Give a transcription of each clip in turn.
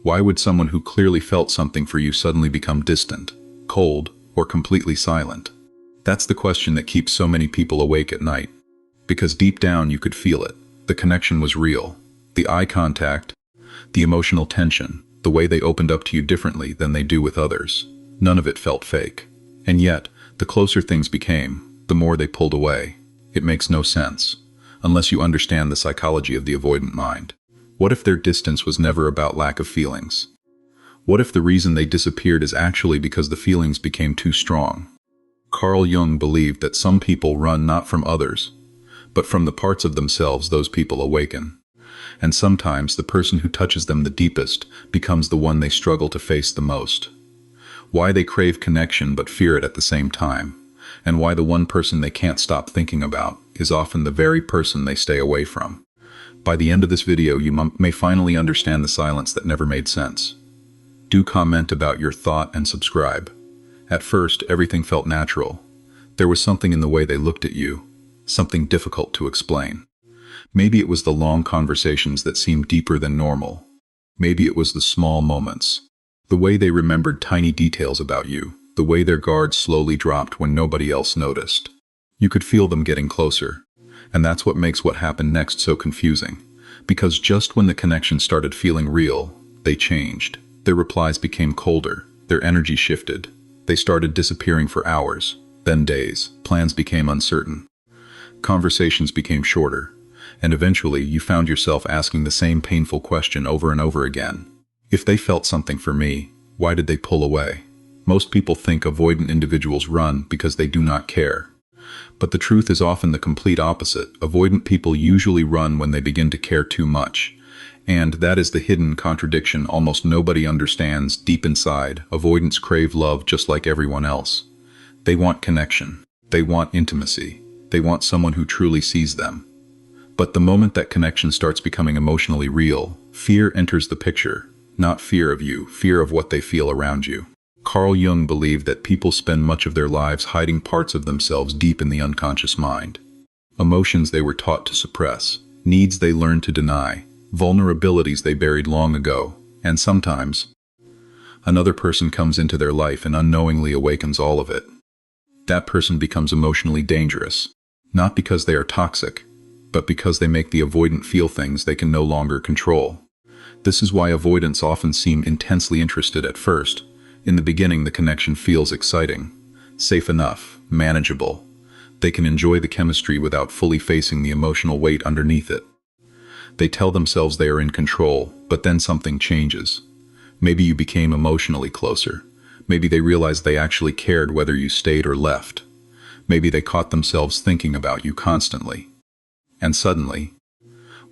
Why would someone who clearly felt something for you suddenly become distant, cold, or completely silent? That's the question that keeps so many people awake at night. Because deep down you could feel it. The connection was real. The eye contact, the emotional tension, the way they opened up to you differently than they do with others. None of it felt fake. And yet, the closer things became, the more they pulled away. It makes no sense, unless you understand the psychology of the avoidant mind. What if their distance was never about lack of feelings? What if the reason they disappeared is actually because the feelings became too strong? Carl Jung believed that some people run not from others, but from the parts of themselves those people awaken. And sometimes the person who touches them the deepest becomes the one they struggle to face the most. Why they crave connection but fear it at the same time, and why the one person they can't stop thinking about is often the very person they stay away from. By the end of this video, you may finally understand the silence that never made sense. Do comment about your thought and subscribe. At first, everything felt natural. There was something in the way they looked at you, something difficult to explain. Maybe it was the long conversations that seemed deeper than normal. Maybe it was the small moments, the way they remembered tiny details about you, the way their guard slowly dropped when nobody else noticed. You could feel them getting closer. And that's what makes what happened next so confusing. Because just when the connection started feeling real, they changed. Their replies became colder, their energy shifted. They started disappearing for hours, then days. Plans became uncertain. Conversations became shorter. And eventually you found yourself asking the same painful question over and over again. If they felt something for me, why did they pull away? Most people think avoidant individuals run because they do not care. But the truth is often the complete opposite. Avoidant people usually run when they begin to care too much. And that is the hidden contradiction almost nobody understands. Deep inside, avoidants crave love just like everyone else. They want connection. They want intimacy. They want someone who truly sees them. But the moment that connection starts becoming emotionally real, fear enters the picture. Not fear of you, fear of what they feel around you. Carl Jung believed that people spend much of their lives hiding parts of themselves deep in the unconscious mind. Emotions they were taught to suppress, needs they learned to deny, vulnerabilities they buried long ago, and sometimes, another person comes into their life and unknowingly awakens all of it. That person becomes emotionally dangerous, not because they are toxic, but because they make the avoidant feel things they can no longer control. This is why avoidants often seem intensely interested at first. In the beginning, the connection feels exciting, safe enough, manageable. They can enjoy the chemistry without fully facing the emotional weight underneath it. They tell themselves they are in control, but then something changes. Maybe you became emotionally closer. Maybe they realized they actually cared whether you stayed or left. Maybe they caught themselves thinking about you constantly. And suddenly,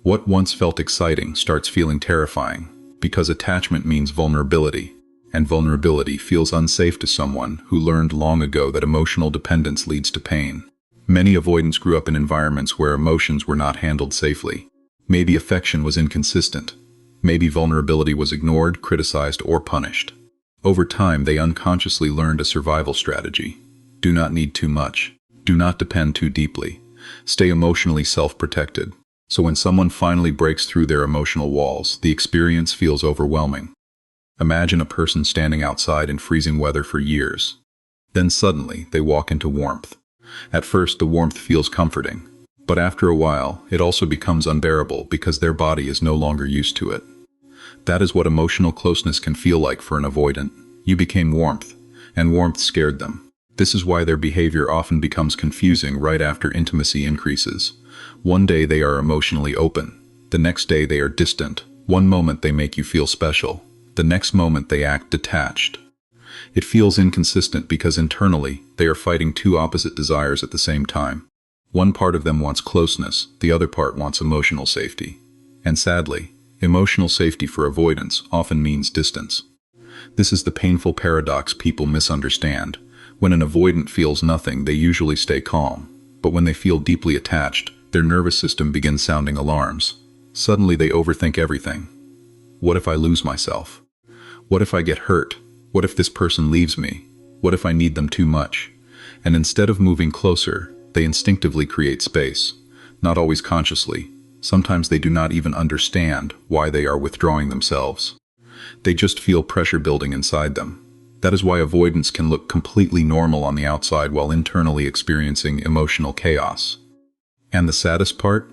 what once felt exciting starts feeling terrifying, because attachment means vulnerability. And vulnerability feels unsafe to someone who learned long ago that emotional dependence leads to pain. Many avoidants grew up in environments where emotions were not handled safely. Maybe affection was inconsistent. Maybe vulnerability was ignored, criticized, or punished. Over time, they unconsciously learned a survival strategy. Do not need too much. Do not depend too deeply. Stay emotionally self-protected. So when someone finally breaks through their emotional walls, the experience feels overwhelming. Imagine a person standing outside in freezing weather for years. Then suddenly, they walk into warmth. At first, the warmth feels comforting, but after a while, it also becomes unbearable because their body is no longer used to it. That is what emotional closeness can feel like for an avoidant. You became warmth, and warmth scared them. This is why their behavior often becomes confusing right after intimacy increases. One day they are emotionally open. The next day they are distant. One moment they make you feel special. The next moment they act detached. It feels inconsistent because internally, they are fighting two opposite desires at the same time. One part of them wants closeness, the other part wants emotional safety. And sadly, emotional safety for avoidance often means distance. This is the painful paradox people misunderstand. When an avoidant feels nothing, they usually stay calm. But when they feel deeply attached, their nervous system begins sounding alarms. Suddenly they overthink everything. What if I lose myself? What if I get hurt? What if this person leaves me? What if I need them too much? And instead of moving closer, they instinctively create space. Not always consciously. Sometimes they do not even understand why they are withdrawing themselves. They just feel pressure building inside them. That is why avoidants can look completely normal on the outside while internally experiencing emotional chaos. And the saddest part?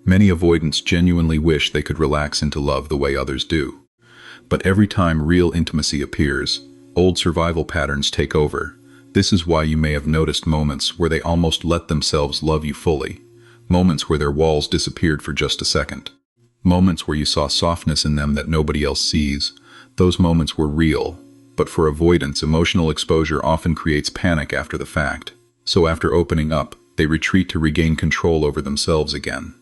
Many avoidants genuinely wish they could relax into love the way others do. But every time real intimacy appears, old survival patterns take over. This is why you may have noticed moments where they almost let themselves love you fully. Moments where their walls disappeared for just a second. Moments where you saw softness in them that nobody else sees. Those moments were real. But for avoidants, emotional exposure often creates panic after the fact. So after opening up, they retreat to regain control over themselves again.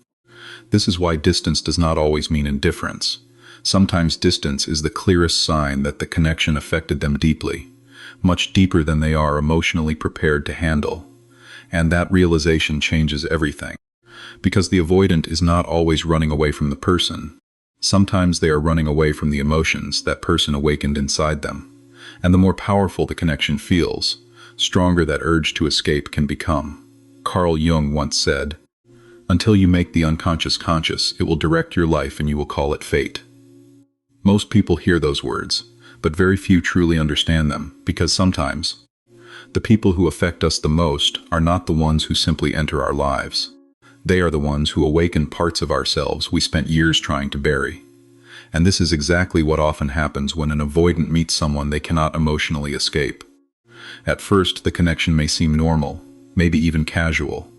This is why distance does not always mean indifference. Sometimes distance is the clearest sign that the connection affected them deeply, much deeper than they are emotionally prepared to handle. And that realization changes everything. Because the avoidant is not always running away from the person. Sometimes they are running away from the emotions that person awakened inside them. And the more powerful the connection feels, stronger that urge to escape can become. Carl Jung once said, "Until you make the unconscious conscious, it will direct your life and you will call it fate." Most people hear those words, but very few truly understand them, because sometimes the people who affect us the most are not the ones who simply enter our lives. They are the ones who awaken parts of ourselves we spent years trying to bury. And this is exactly what often happens when an avoidant meets someone they cannot emotionally escape. At first, the connection may seem normal, maybe even casual.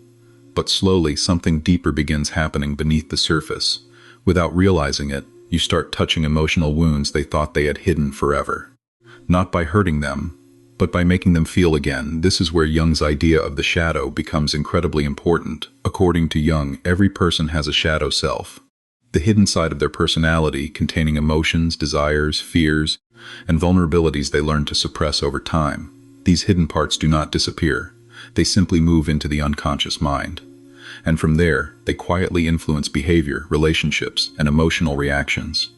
But slowly, something deeper begins happening beneath the surface. Without realizing it, you start touching emotional wounds they thought they had hidden forever. Not by hurting them, but by making them feel again. This is where Jung's idea of the shadow becomes incredibly important. According to Jung, every person has a shadow self, the hidden side of their personality containing emotions, desires, fears, and vulnerabilities they learn to suppress over time. These hidden parts do not disappear. They simply move into the unconscious mind. And from there, they quietly influence behavior, relationships, and emotional reactions.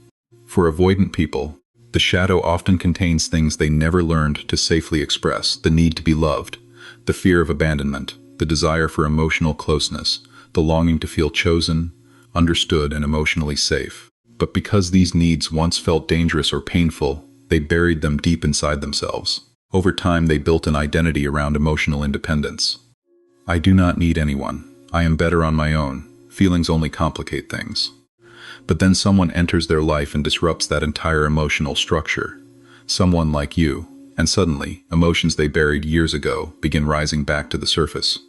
For avoidant people, the shadow often contains things they never learned to safely express: the need to be loved, the fear of abandonment, the desire for emotional closeness, the longing to feel chosen, understood, and emotionally safe. But because these needs once felt dangerous or painful, they buried them deep inside themselves. Over time, they built an identity around emotional independence. I do not need anyone. I am better on my own. Feelings only complicate things. But then someone enters their life and disrupts that entire emotional structure. Someone like you, and suddenly, emotions they buried years ago begin rising back to the surface.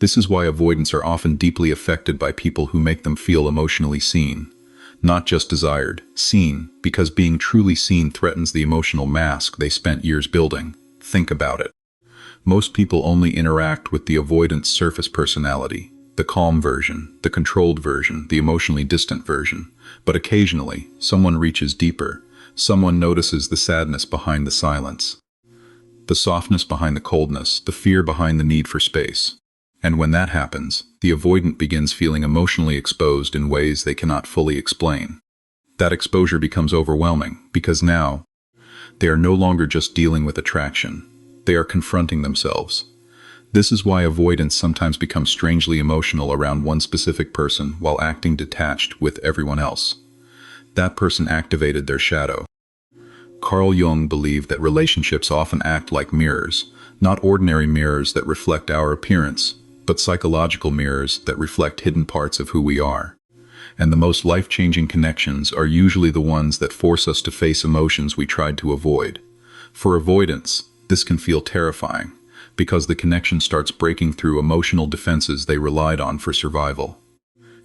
This is why avoidants are often deeply affected by people who make them feel emotionally seen. Not just desired, seen, because being truly seen threatens the emotional mask they spent years building. Think about it. Most people only interact with the avoidant's surface personality, the calm version, the controlled version, the emotionally distant version. But occasionally, someone reaches deeper. Someone notices the sadness behind the silence, the softness behind the coldness, the fear behind the need for space. And when that happens, the avoidant begins feeling emotionally exposed in ways they cannot fully explain. That exposure becomes overwhelming, because now, they are no longer just dealing with attraction. They are confronting themselves. This is why avoidants sometimes become strangely emotional around one specific person while acting detached with everyone else. That person activated their shadow. Carl Jung believed that relationships often act like mirrors, not ordinary mirrors that reflect our appearance, but psychological mirrors that reflect hidden parts of who we are. And the most life-changing connections are usually the ones that force us to face emotions we tried to avoid. For avoidants, this can feel terrifying, because the connection starts breaking through emotional defenses they relied on for survival.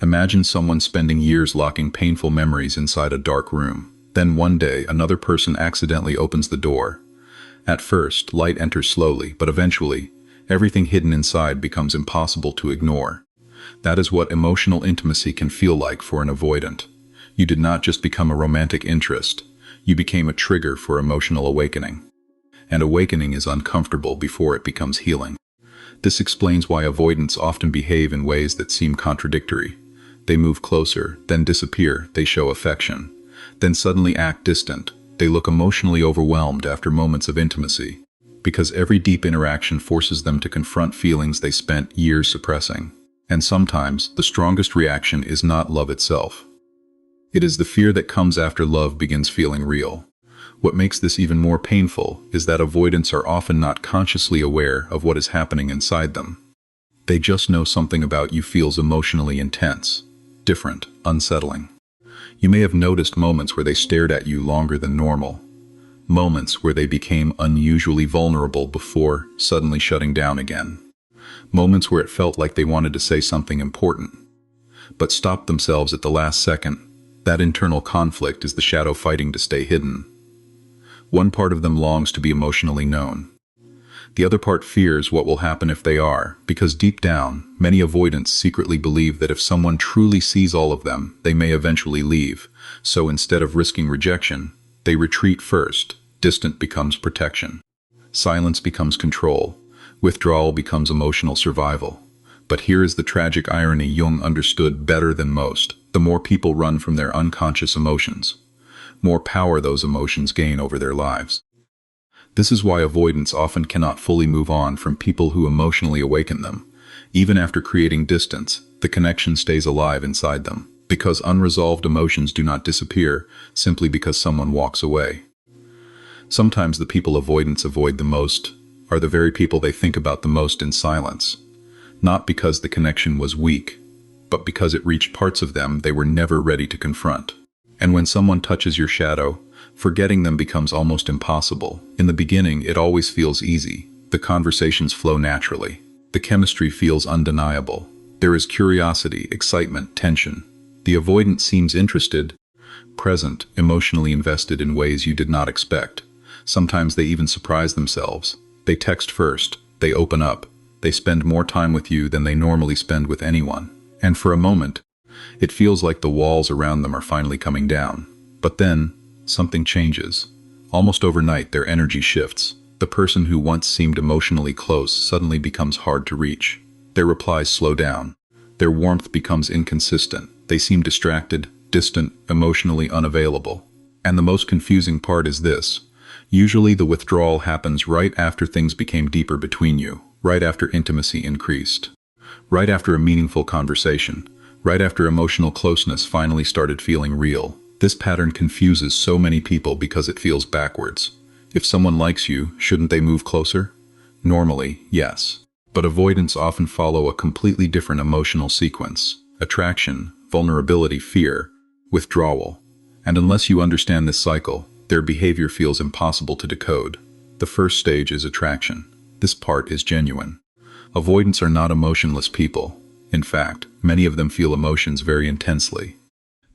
Imagine someone spending years locking painful memories inside a dark room. Then one day, another person accidentally opens the door. At first, light enters slowly, but eventually, everything hidden inside becomes impossible to ignore. That is what emotional intimacy can feel like for an avoidant. You did not just become a romantic interest, you became a trigger for emotional awakening. And awakening is uncomfortable before it becomes healing. This explains why avoidants often behave in ways that seem contradictory. They move closer, then disappear, they show affection, then suddenly act distant. They look emotionally overwhelmed after moments of intimacy, because every deep interaction forces them to confront feelings they spent years suppressing. And sometimes, the strongest reaction is not love itself. It is the fear that comes after love begins feeling real. What makes this even more painful is that avoidants are often not consciously aware of what is happening inside them. They just know something about you feels emotionally intense, different, unsettling. You may have noticed moments where they stared at you longer than normal, moments where they became unusually vulnerable before suddenly shutting down again, moments where it felt like they wanted to say something important, but stopped themselves at the last second. That internal conflict is the shadow fighting to stay hidden. One part of them longs to be emotionally known. The other part fears what will happen if they are, because deep down, many avoidants secretly believe that if someone truly sees all of them, they may eventually leave. So instead of risking rejection, they retreat first. Distant becomes protection. Silence becomes control. Withdrawal becomes emotional survival. But here is the tragic irony Jung understood better than most. The more people run from their unconscious emotions, more power those emotions gain over their lives. This is why avoidants often cannot fully move on from people who emotionally awaken them. Even after creating distance, the connection stays alive inside them, because unresolved emotions do not disappear simply because someone walks away. Sometimes the people avoidants avoid the most are the very people they think about the most in silence. Not because the connection was weak, but because it reached parts of them they were never ready to confront. And when someone touches your shadow, forgetting them becomes almost impossible. In the beginning, it always feels easy. The conversations flow naturally. The chemistry feels undeniable. There is curiosity, excitement, tension. The avoidant seems interested, present, emotionally invested in ways you did not expect. Sometimes they even surprise themselves. They text first. They open up. They spend more time with you than they normally spend with anyone. And for a moment, it feels like the walls around them are finally coming down. But then, something changes. Almost overnight, their energy shifts. The person who once seemed emotionally close suddenly becomes hard to reach. Their replies slow down. Their warmth becomes inconsistent. They seem distracted, distant, emotionally unavailable. And the most confusing part is this. Usually the withdrawal happens right after things became deeper between you, right after intimacy increased, right after a meaningful conversation, right after emotional closeness finally started feeling real. This pattern confuses so many people because it feels backwards. If someone likes you, shouldn't they move closer? Normally, yes. But avoidants often follow a completely different emotional sequence: attraction, vulnerability, fear, withdrawal. And unless you understand this cycle, their behavior feels impossible to decode. The first stage is attraction. This part is genuine. Avoidants are not emotionless people. In fact, many of them feel emotions very intensely.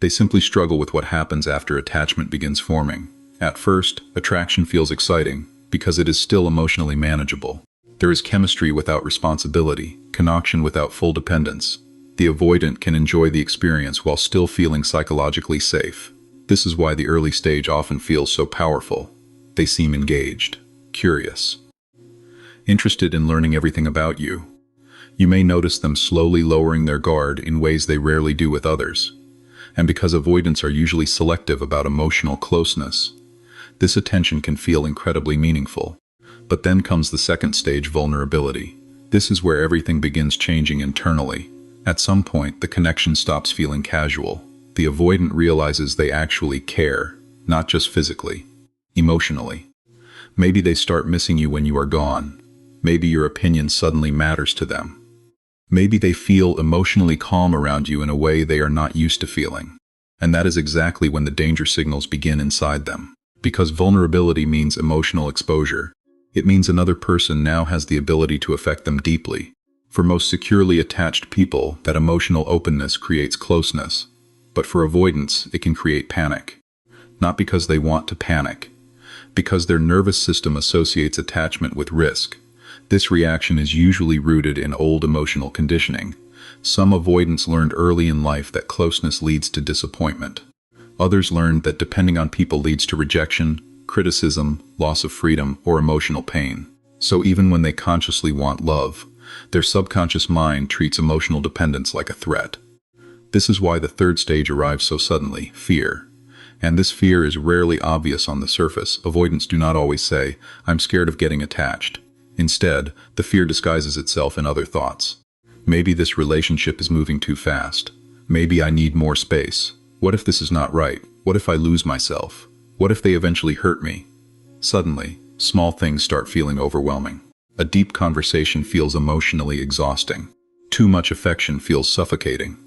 They simply struggle with what happens after attachment begins forming. At first, attraction feels exciting, because it is still emotionally manageable. There is chemistry without responsibility, connection without full dependence. The avoidant can enjoy the experience while still feeling psychologically safe. This is why the early stage often feels so powerful. They seem engaged, curious, interested in learning everything about you. You may notice them slowly lowering their guard in ways they rarely do with others. And because avoidants are usually selective about emotional closeness, this attention can feel incredibly meaningful. But then comes the second stage, vulnerability. This is where everything begins changing internally. At some point, the connection stops feeling casual. The avoidant realizes they actually care, not just physically, emotionally. Maybe they start missing you when you are gone. Maybe your opinion suddenly matters to them. Maybe they feel emotionally calm around you in a way they are not used to feeling. And that is exactly when the danger signals begin inside them. Because vulnerability means emotional exposure. It means another person now has the ability to affect them deeply. For most securely attached people, that emotional openness creates closeness. But for avoidants, it can create panic. Not because they want to panic, because their nervous system associates attachment with risk. This reaction is usually rooted in old emotional conditioning. Some avoidants learned early in life that closeness leads to disappointment. Others learned that depending on people leads to rejection, criticism, loss of freedom, or emotional pain. So even when they consciously want love, their subconscious mind treats emotional dependence like a threat. This is why the third stage arrives so suddenly: fear. And this fear is rarely obvious on the surface. Avoidants do not always say, "I'm scared of getting attached." Instead, the fear disguises itself in other thoughts. Maybe this relationship is moving too fast. Maybe I need more space. What if this is not right? What if I lose myself? What if they eventually hurt me? Suddenly, small things start feeling overwhelming. A deep conversation feels emotionally exhausting. Too much affection feels suffocating.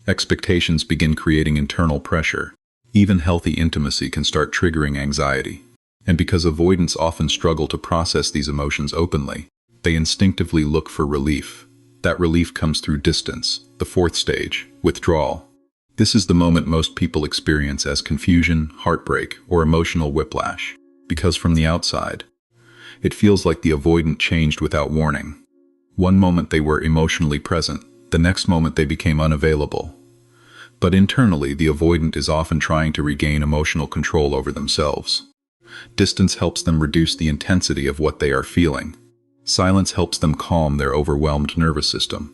Expectations begin creating internal pressure. Even healthy intimacy can start triggering anxiety. And because avoidants often struggle to process these emotions openly, they instinctively look for relief. That relief comes through distance, the fourth stage, withdrawal. This is the moment most people experience as confusion, heartbreak, or emotional whiplash. Because from the outside, it feels like the avoidant changed without warning. One moment they were emotionally present, the next moment they became unavailable. But internally, the avoidant is often trying to regain emotional control over themselves. Distance helps them reduce the intensity of what they are feeling. Silence helps them calm their overwhelmed nervous system.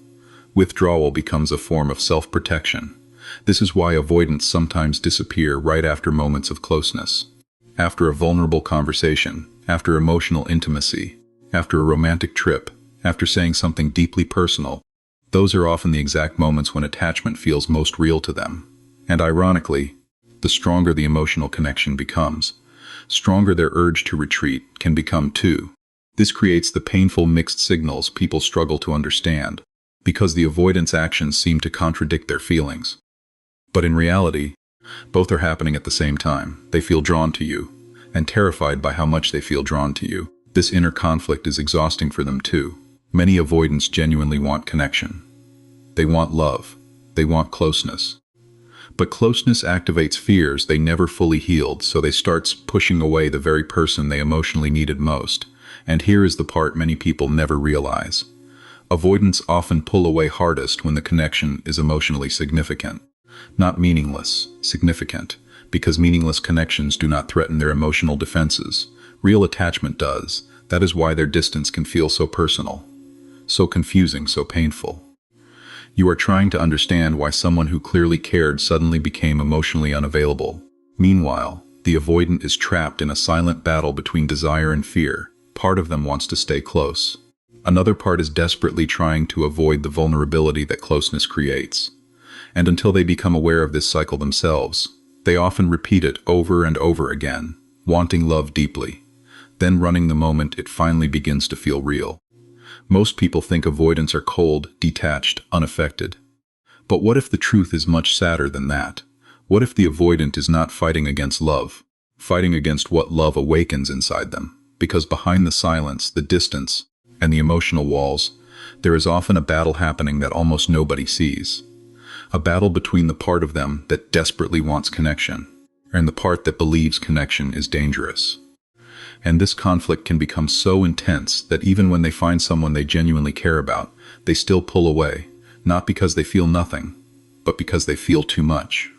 Withdrawal becomes a form of self-protection. This is why avoidants sometimes disappear right after moments of closeness. After a vulnerable conversation, after emotional intimacy, after a romantic trip, after saying something deeply personal, those are often the exact moments when attachment feels most real to them. And ironically, the stronger the emotional connection becomes, stronger their urge to retreat can become too. This creates the painful mixed signals people struggle to understand, because the avoidance actions seem to contradict their feelings. But in reality, both are happening at the same time. They feel drawn to you, and terrified by how much they feel drawn to you. This inner conflict is exhausting for them too. Many avoidants genuinely want connection. They want love. They want closeness. But closeness activates fears they never fully healed, so they start pushing away the very person they emotionally needed most. And here is the part many people never realize. Avoidants often pull away hardest when the connection is emotionally significant. Not meaningless, significant, because meaningless connections do not threaten their emotional defenses. Real attachment does. That is why their distance can feel so personal, so confusing, so painful. You are trying to understand why someone who clearly cared suddenly became emotionally unavailable. Meanwhile, the avoidant is trapped in a silent battle between desire and fear. Part of them wants to stay close. Another part is desperately trying to avoid the vulnerability that closeness creates. And until they become aware of this cycle themselves, they often repeat it over and over again, wanting love deeply, then running the moment it finally begins to feel real. Most people think avoidants are cold, detached, unaffected. But what if the truth is much sadder than that? What if the avoidant is not fighting against love, fighting against what love awakens inside them? Because behind the silence, the distance, and the emotional walls, there is often a battle happening that almost nobody sees. A battle between the part of them that desperately wants connection, and the part that believes connection is dangerous. And this conflict can become so intense that even when they find someone they genuinely care about, they still pull away, not because they feel nothing, but because they feel too much.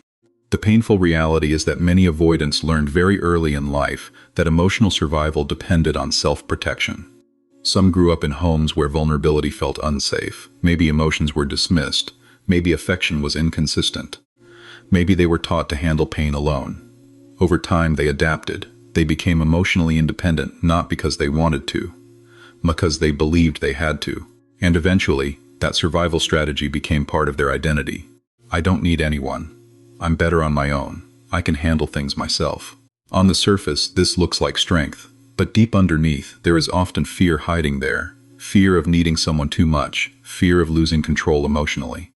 The painful reality is that many avoidants learned very early in life that emotional survival depended on self-protection. Some grew up in homes where vulnerability felt unsafe. Maybe emotions were dismissed. Maybe affection was inconsistent. Maybe they were taught to handle pain alone. Over time, they adapted. They became emotionally independent, not because they wanted to, but because they believed they had to. And eventually, that survival strategy became part of their identity. I don't need anyone. I'm better on my own. I can handle things myself. On the surface, this looks like strength, but deep underneath, there is often fear hiding there. Fear of needing someone too much, fear of losing control emotionally,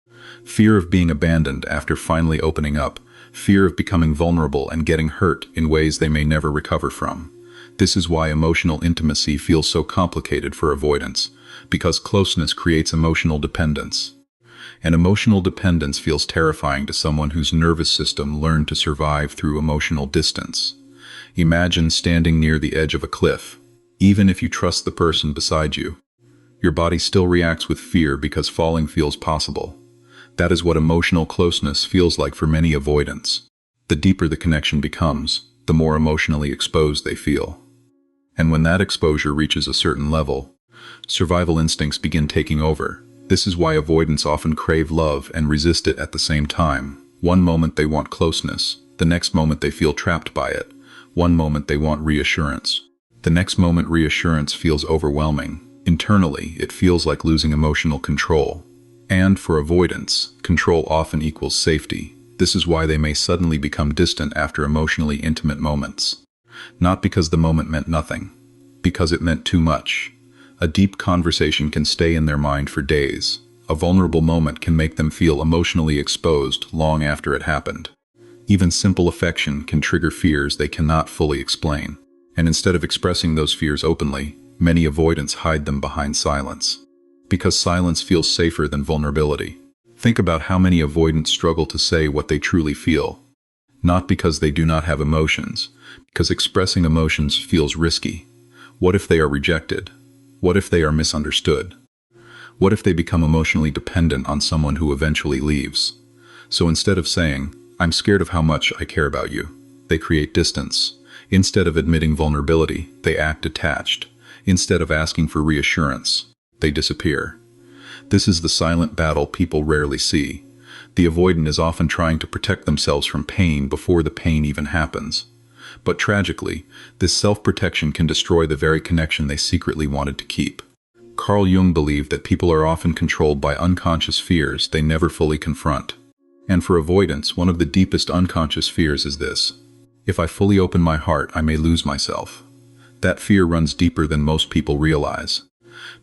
fear of being abandoned after finally opening up, fear of becoming vulnerable and getting hurt in ways they may never recover from. This is why emotional intimacy feels so complicated for avoidants, because closeness creates emotional dependence. And emotional dependence feels terrifying to someone whose nervous system learned to survive through emotional distance. Imagine standing near the edge of a cliff. Even if you trust the person beside you, your body still reacts with fear because falling feels possible. That is what emotional closeness feels like for many avoidants. The deeper the connection becomes, the more emotionally exposed they feel. And when that exposure reaches a certain level, survival instincts begin taking over. This is why avoidants often crave love and resist it at the same time. One moment they want closeness, the next moment they feel trapped by it. One moment they want reassurance. The next moment reassurance feels overwhelming. Internally, it feels like losing emotional control. And for avoidance, control often equals safety. This is why they may suddenly become distant after emotionally intimate moments. Not because the moment meant nothing, because it meant too much. A deep conversation can stay in their mind for days. A vulnerable moment can make them feel emotionally exposed long after it happened. Even simple affection can trigger fears they cannot fully explain. And instead of expressing those fears openly, many avoidants hide them behind silence. Because silence feels safer than vulnerability. Think about how many avoidants struggle to say what they truly feel. Not because they do not have emotions, because expressing emotions feels risky. What if they are rejected? What if they are misunderstood? What if they become emotionally dependent on someone who eventually leaves? So instead of saying, "I'm scared of how much I care about you," they create distance. Instead of admitting vulnerability, they act detached. Instead of asking for reassurance, they disappear. This is the silent battle people rarely see. The avoidant is often trying to protect themselves from pain before the pain even happens. But tragically, this self-protection can destroy the very connection they secretly wanted to keep. Carl Jung believed that people are often controlled by unconscious fears they never fully confront. And for avoidants, one of the deepest unconscious fears is this: if I fully open my heart, I may lose myself. That fear runs deeper than most people realize.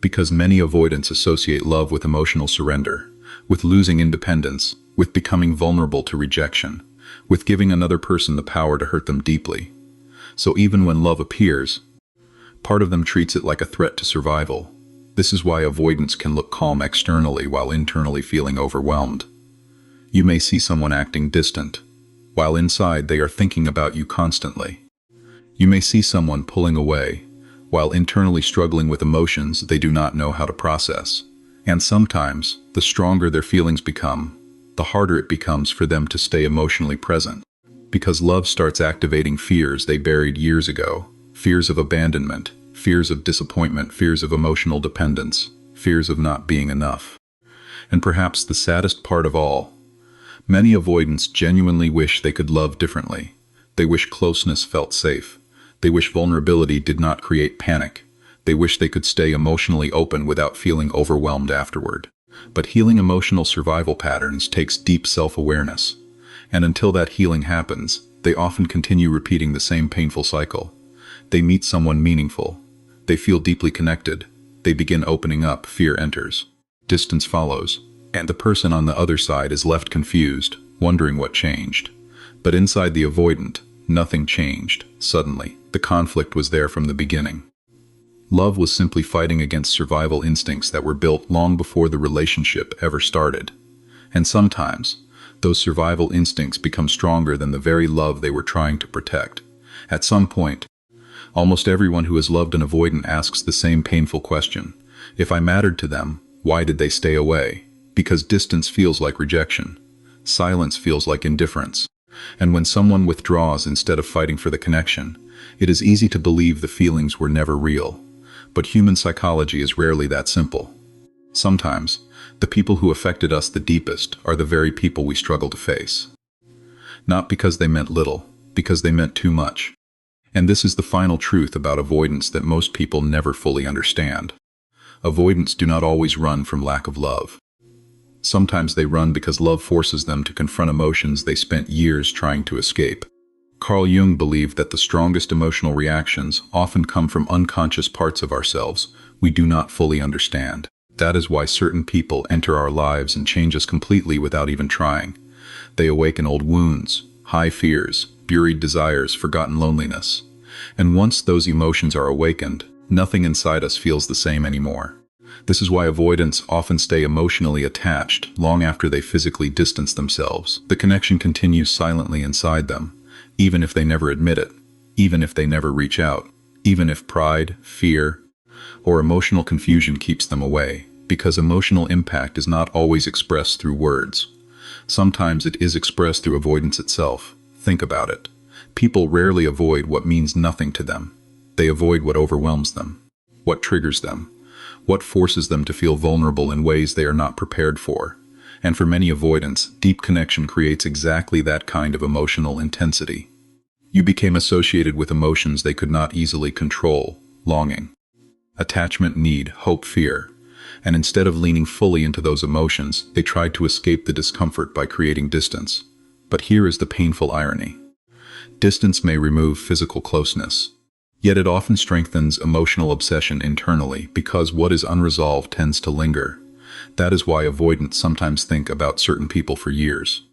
Because many avoidants associate love with emotional surrender, with losing independence, with becoming vulnerable to rejection, with giving another person the power to hurt them deeply. So even when love appears, part of them treats it like a threat to survival. This is why avoidants can look calm externally while internally feeling overwhelmed. You may see someone acting distant, while inside they are thinking about you constantly. You may see someone pulling away, while internally struggling with emotions they do not know how to process. And sometimes, the stronger their feelings become, the harder it becomes for them to stay emotionally present. Because love starts activating fears they buried years ago. Fears of abandonment, fears of disappointment, fears of emotional dependence, fears of not being enough. And perhaps the saddest part of all, many avoidants genuinely wish they could love differently. They wish closeness felt safe. They wish vulnerability did not create panic. They wish they could stay emotionally open without feeling overwhelmed afterward. But healing emotional survival patterns takes deep self-awareness. And until that healing happens, they often continue repeating the same painful cycle. They meet someone meaningful. They feel deeply connected. They begin opening up, fear enters. Distance follows. And the person on the other side is left confused, wondering what changed. But inside the avoidant, nothing changed. Suddenly, the conflict was there from the beginning. Love was simply fighting against survival instincts that were built long before the relationship ever started. And sometimes, those survival instincts become stronger than the very love they were trying to protect. At some point, almost everyone who has loved an avoidant asks the same painful question. If I mattered to them, why did they stay away? Because distance feels like rejection. Silence feels like indifference. And when someone withdraws instead of fighting for the connection, it is easy to believe the feelings were never real. But human psychology is rarely that simple. Sometimes, the people who affected us the deepest are the very people we struggle to face. Not because they meant little, because they meant too much. And this is the final truth about avoidance that most people never fully understand. Avoidants do not always run from lack of love. Sometimes they run because love forces them to confront emotions they spent years trying to escape. Carl Jung believed that the strongest emotional reactions often come from unconscious parts of ourselves we do not fully understand. That is why certain people enter our lives and change us completely without even trying. They awaken old wounds, high fears, buried desires, forgotten loneliness. And once those emotions are awakened, nothing inside us feels the same anymore. This is why avoidants often stay emotionally attached long after they physically distance themselves. The connection continues silently inside them, even if they never admit it, even if they never reach out, even if pride, fear, or emotional confusion keeps them away, because emotional impact is not always expressed through words. Sometimes it is expressed through avoidance itself. Think about it. People rarely avoid what means nothing to them. They avoid what overwhelms them, what triggers them, what forces them to feel vulnerable in ways they are not prepared for. And for many avoidants, deep connection creates exactly that kind of emotional intensity. You became associated with emotions they could not easily control: longing, attachment, need, hope, fear. And instead of leaning fully into those emotions, they tried to escape the discomfort by creating distance. But here is the painful irony. Distance may remove physical closeness, yet it often strengthens emotional obsession internally because what is unresolved tends to linger. That is why avoidants sometimes think about certain people for years.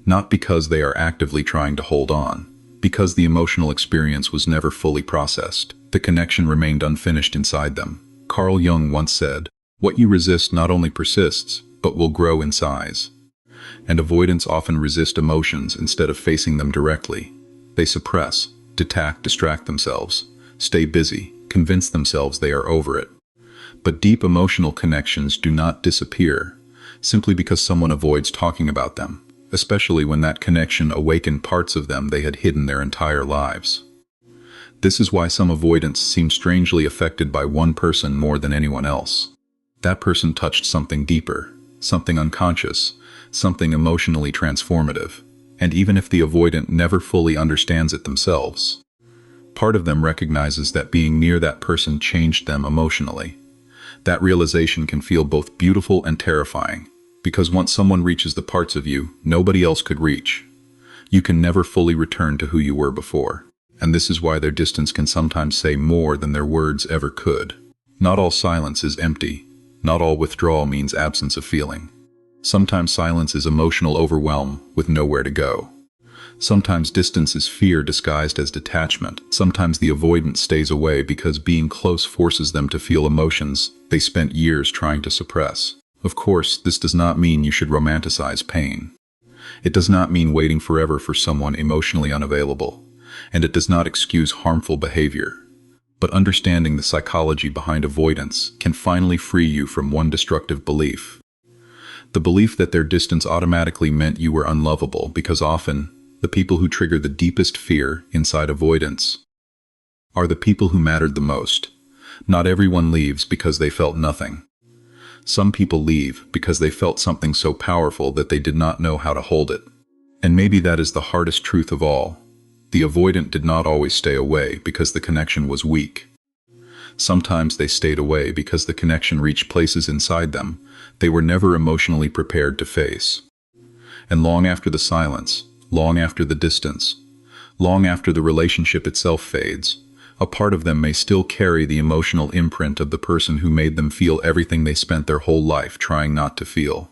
Not because they are actively trying to hold on, because the emotional experience was never fully processed. The connection remained unfinished inside them. Carl Jung once said, "What you resist not only persists, but will grow in size." And avoidants often resist emotions instead of facing them directly. They suppress, distract themselves, stay busy, convince themselves they are over it. But deep emotional connections do not disappear simply because someone avoids talking about them, especially when that connection awakened parts of them they had hidden their entire lives. This is why some avoidants seem strangely affected by one person more than anyone else. That person touched something deeper, something unconscious, something emotionally transformative. And even if the avoidant never fully understands it themselves, part of them recognizes that being near that person changed them emotionally. That realization can feel both beautiful and terrifying, because once someone reaches the parts of you nobody else could reach, you can never fully return to who you were before. And this is why their distance can sometimes say more than their words ever could. Not all silence is empty. Not all withdrawal means absence of feeling. Sometimes silence is emotional overwhelm with nowhere to go. Sometimes distance is fear disguised as detachment. Sometimes the avoidant stays away because being close forces them to feel emotions they spent years trying to suppress. Of course, this does not mean you should romanticize pain. It does not mean waiting forever for someone emotionally unavailable. And it does not excuse harmful behavior. But understanding the psychology behind avoidance can finally free you from one destructive belief. The belief that their distance automatically meant you were unlovable, because often, the people who trigger the deepest fear inside avoidance are the people who mattered the most. Not everyone leaves because they felt nothing. Some people leave because they felt something so powerful that they did not know how to hold it. And maybe that is the hardest truth of all. The avoidant did not always stay away because the connection was weak. Sometimes they stayed away because the connection reached places inside them they were never emotionally prepared to face. And long after the silence, long after the distance, long after the relationship itself fades, a part of them may still carry the emotional imprint of the person who made them feel everything they spent their whole life trying not to feel.